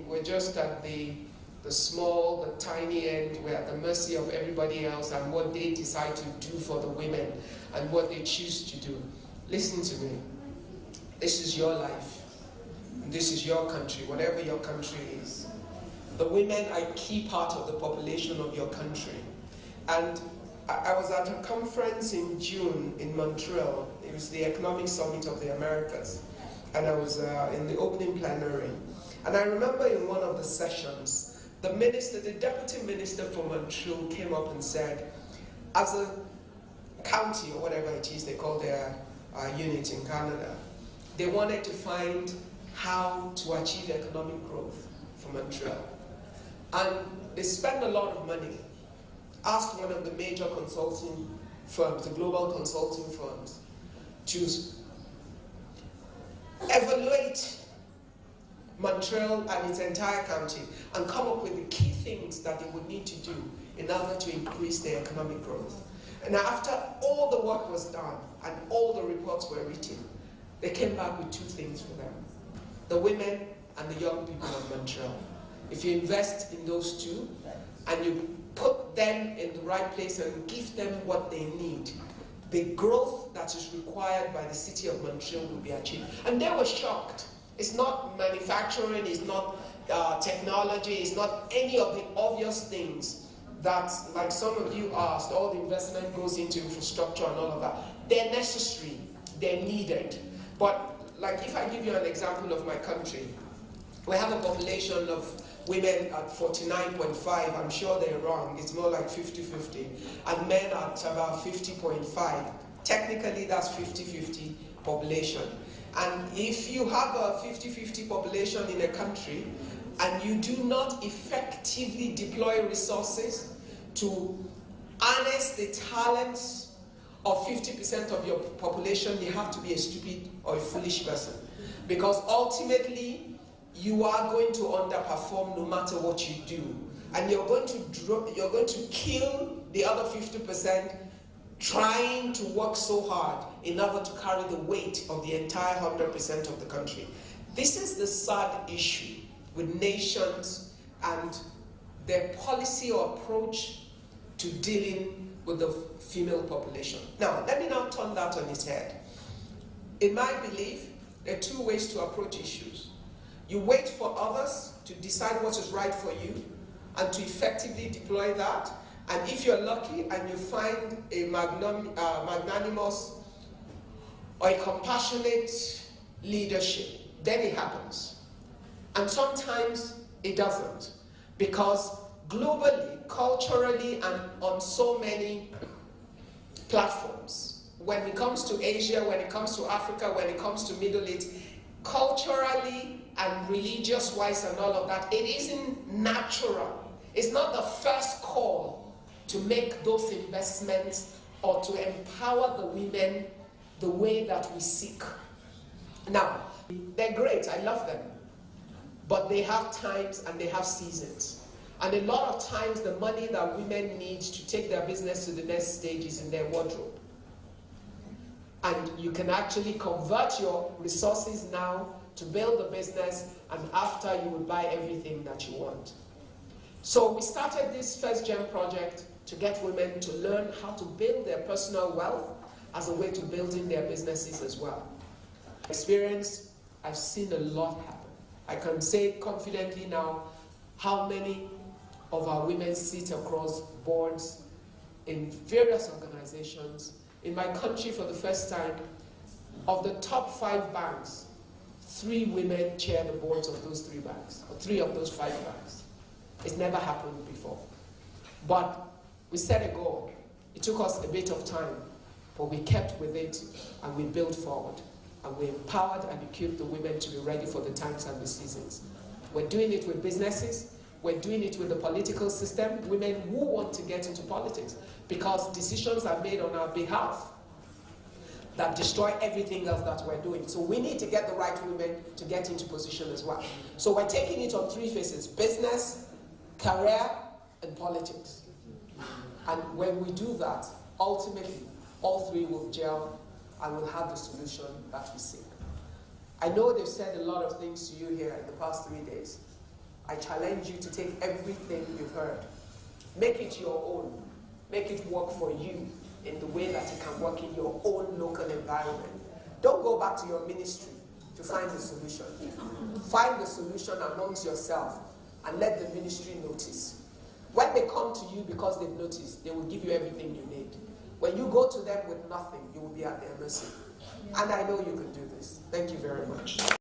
we're just at the small, the tiny end. We're at the mercy of everybody else and what they decide to do for the women and what they choose to do. Listen to me. This is your life. This is your country, whatever your country is. The women are a key part of the population of your country. And I was at a conference in June in Montreal. It was the Economic Summit of the Americas. And I was in the opening plenary. And I remember in one of the sessions, the deputy minister for Montreal came up and said, as a county or whatever it is they call their unit in Canada, they wanted to find how to achieve economic growth for Montreal. And they spent a lot of money, asked one of the major consulting firms, the global consulting firms, to evaluate Montreal and its entire county and come up with the key things that they would need to do in order to increase their economic growth. And after all the work was done and all the reports were written, they came back with two things for them: the women and the young people of Montreal. If you invest in those two and you put them in the right place and give them what they need, the growth that is required by the city of Montreal will be achieved. And they were shocked. It's not manufacturing, it's not technology, it's not any of the obvious things that, like some of you asked, all the investment goes into infrastructure and all of that. They're necessary, they're needed. But like if I give you an example of my country, we have a population of women at 49.5, I'm sure they're wrong, it's more like 50-50, and men at about 50.5. Technically that's 50-50 population. And if you have a 50-50 population in a country and you do not effectively deploy resources to harness the talents of 50% of your population, you have to be a stupid or a foolish person. Because ultimately, you are going to underperform no matter what you do. And you're going to kill the other 50% trying to work so hard in order to carry the weight of the entire 100% of the country. This is the sad issue with nations and their policy or approach to dealing with the female population. Now, let me now turn that on its head. In my belief, there are two ways to approach issues. You wait for others to decide what is right for you and to effectively deploy that. And if you're lucky and you find a magnanimous or a compassionate leadership, then it happens. And sometimes it doesn't. Because globally, culturally, and on so many platforms, when it comes to Asia, when it comes to Africa, when it comes to Middle East, culturally and religious-wise and all of that, it isn't natural. It's not the first call to make those investments or to empower the women the way that we seek. Now, they're great, I love them, but they have times and they have seasons. And a lot of times the money that women need to take their business to the next stage is in their wardrobe. And you can actually convert your resources now to build the business, and after you will buy everything that you want. So we started this First Gen project to get women to learn how to build their personal wealth as a way to building their businesses as well. Experience, I've seen a lot happen. I can say confidently now how many of our women sit across boards in various organizations. In my country, for the first time, of the top 5 banks, 3 women chair the boards of those 3 banks, or 3 of those 5 banks. It's never happened before. But we set a goal. It took us a bit of time, but we kept with it and we built forward. And we empowered and equipped the women to be ready for the times and the seasons. We're doing it with businesses. We're doing it with the political system. Women who want to get into politics because decisions are made on our behalf that destroy everything else that we're doing. So we need to get the right women to get into position as well. So we're taking it on 3 phases: business, career, and politics. And when we do that, ultimately, all 3 will gel and will have the solution that we seek. I know they've said a lot of things to you here in the past 3 days. I challenge you to take everything you've heard. Make it your own. Make it work for you in the way that it can work in your own local environment. Don't go back to your ministry to find the solution. Find the solution amongst yourself and let the ministry notice. When they come to you because they've noticed, they will give you everything you need. When you go to them with nothing, you will be at their mercy. And I know you can do this. Thank you very much.